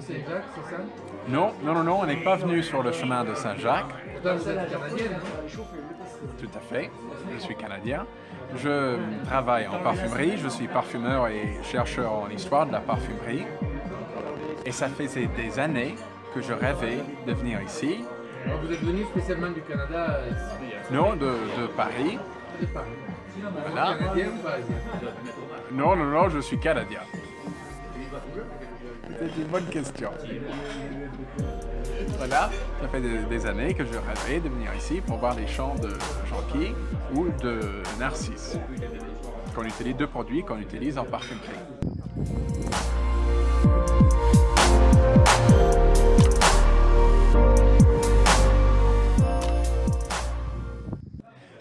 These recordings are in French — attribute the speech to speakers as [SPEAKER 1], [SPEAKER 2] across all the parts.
[SPEAKER 1] Saint-Jacques, c'est ça?
[SPEAKER 2] Non, non, non, non, on n'est pas venu sur le chemin de Saint-Jacques.
[SPEAKER 1] Pourtant, vous êtes canadienne,
[SPEAKER 2] Tout à fait, je suis canadien. Je travaille en parfumerie, je suis parfumeur et chercheur en histoire de la parfumerie. Et ça faisait des années que je rêvais de venir ici.
[SPEAKER 1] alors vous êtes venu spécialement du Canada ici?
[SPEAKER 2] Non, de Paris.
[SPEAKER 1] De Paris.
[SPEAKER 2] Voilà.
[SPEAKER 1] Canadien ou parisien?
[SPEAKER 2] Non, non, non, je suis canadien. C'est une bonne question. Voilà, ça fait des années que je rêvais de venir ici pour voir les champs de jonquilles ou de narcisses. Qu'on utilise deux produits qu'on utilise en parfumerie.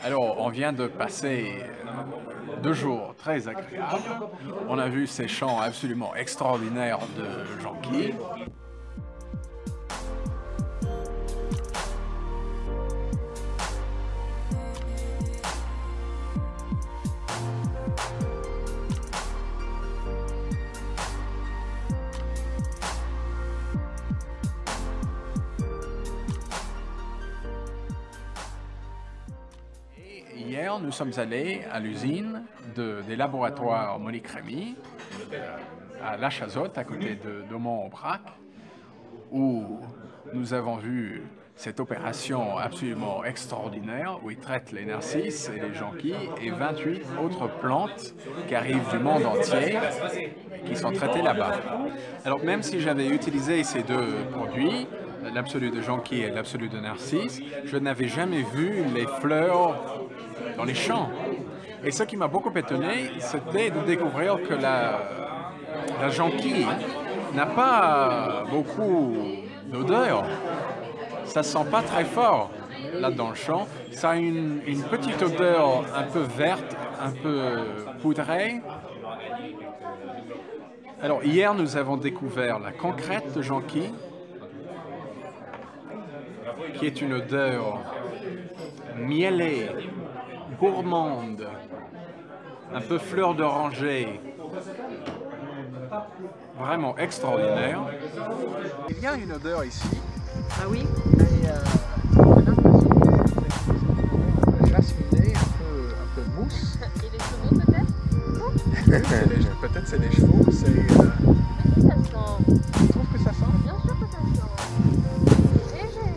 [SPEAKER 2] Alors, on vient de passer 2 jours très agréables. On a vu ces champs absolument extraordinaires de jonquilles. Hier, nous sommes allés à l'usine des laboratoires Monique Rémy, à La Chazotte, à côté de Daumont-Aubrac, où nous avons vu cette opération absolument extraordinaire où ils traitent les narcisses et les jonquilles et 28 autres plantes qui arrivent du monde entier qui sont traitées là-bas. Alors même si j'avais utilisé ces deux produits, l'absolu de jonquille et l'absolu de narcisse, je n'avais jamais vu les fleurs dans les champs. Et ce qui m'a beaucoup étonné, c'était de découvrir que la jonquille n'a pas beaucoup d'odeur. Ça ne sent pas très fort là dans le champ. Ça a une petite odeur un peu verte, un peu poudrée. Alors hier, nous avons découvert la concrète de jonquille, qui est une odeur mielée, gourmande, un peu fleur d'oranger, vraiment extraordinaire. Il y a une odeur ici.
[SPEAKER 3] Ah oui?
[SPEAKER 2] Et jasminé, un peu mousse.
[SPEAKER 3] Et les chevaux peut-être?
[SPEAKER 2] Peut-être c'est les chevaux.
[SPEAKER 3] Mais si ça sent.
[SPEAKER 2] Tu trouves que ça sent?
[SPEAKER 3] Bien sûr que ça sent. Léger,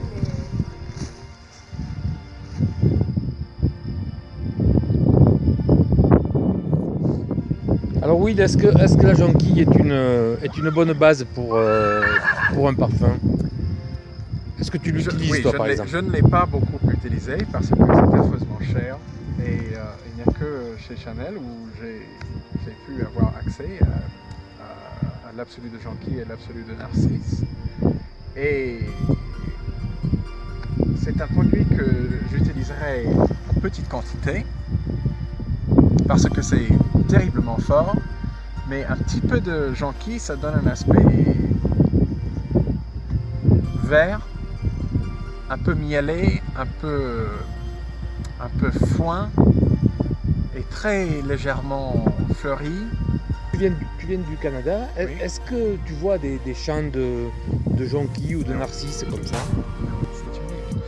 [SPEAKER 3] mais.
[SPEAKER 4] Alors oui, est-ce que la jonquille est une bonne base pour un parfum? Est-ce que tu l'utilises toi par exemple?
[SPEAKER 2] Je ne l'ai pas beaucoup utilisé parce que c'est affreusement cher et il n'y a que chez Chanel où j'ai pu avoir accès à l'absolu de jonquille et l'absolu de narcisse. Et c'est un produit que j'utiliserai en petite quantité parce que c'est terriblement fort, mais un petit peu de jonquille, ça donne un aspect vert, un peu mielé, un peu foin et très légèrement fleuri.
[SPEAKER 4] Tu viens du Canada.
[SPEAKER 2] Oui.
[SPEAKER 4] Est-ce que tu vois des champs de jonquilles ou de narcisses comme ça?
[SPEAKER 2] C'est unique.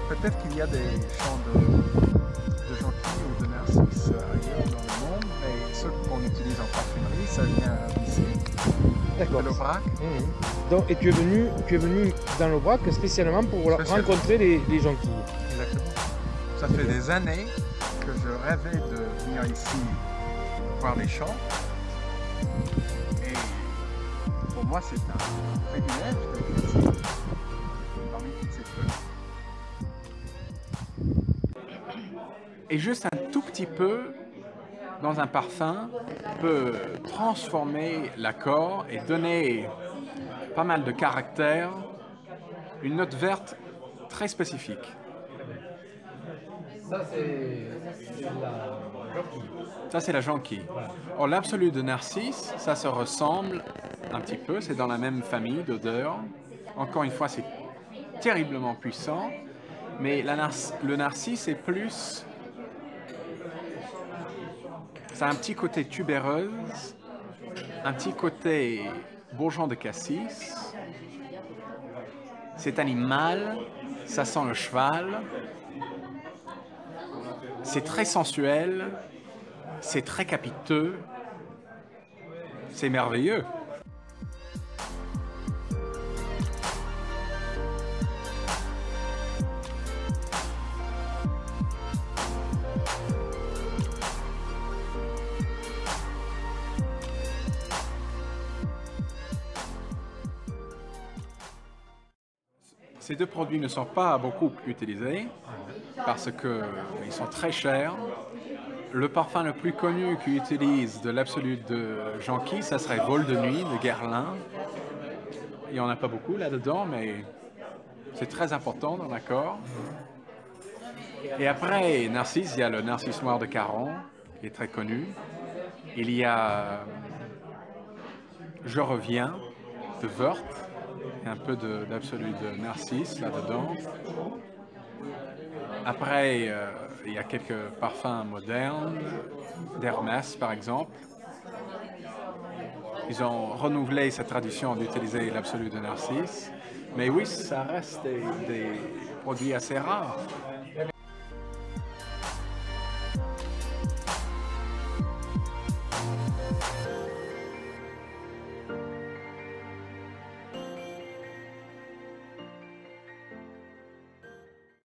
[SPEAKER 2] Peut-être qu'il y a des champs de jonquilles ou de narcisses ailleurs dans le monde, mais ceux qu'on utilise en parfumerie, ça vient d'ici,
[SPEAKER 4] D'accord.
[SPEAKER 2] de l'Aubrac.
[SPEAKER 4] Donc, et tu es venu dans l'Aubrac spécialement pour rencontrer les jonquilles.
[SPEAKER 2] Exactement. Ça fait des années que je rêvais de venir ici voir les champs. Et pour moi, c'est un privilège d'être ici, parmi toutes ces fleurs. Et juste un tout petit peu, dans un parfum, peut transformer l'accord et donner pas mal de caractère, une note verte très spécifique.
[SPEAKER 1] Ça, c'est la jonquille.
[SPEAKER 2] Ça, c'est la jonquille. Or, l'absolu de narcisse, ça se ressemble un petit peu, c'est dans la même famille d'odeurs. Encore une fois, c'est terriblement puissant, mais le narcisse est plus... Ça a un petit côté tubéreuse, un petit côté bourgeon de cassis. C'est animal, ça sent le cheval. C'est très sensuel, c'est très capiteux, c'est merveilleux. Ces deux produits ne sont pas beaucoup utilisés parce qu'ils sont très chers. Le parfum le plus connu qui utilise de l'absolu de Jonquille, ça serait Vol de nuit de Guerlain. Il n'y en a pas beaucoup là-dedans, mais c'est très important dans l'accord. Et après Narcisse, il y a le Narcisse noir de Caron, qui est très connu. Il y a Je reviens de Wörth, et un peu d'absolu de Narcisse là-dedans. Après, il y a quelques parfums modernes, d'Hermès par exemple. Ils ont renouvelé cette tradition d'utiliser l'absolu de Narcisse. Mais oui, ça reste des produits assez rares.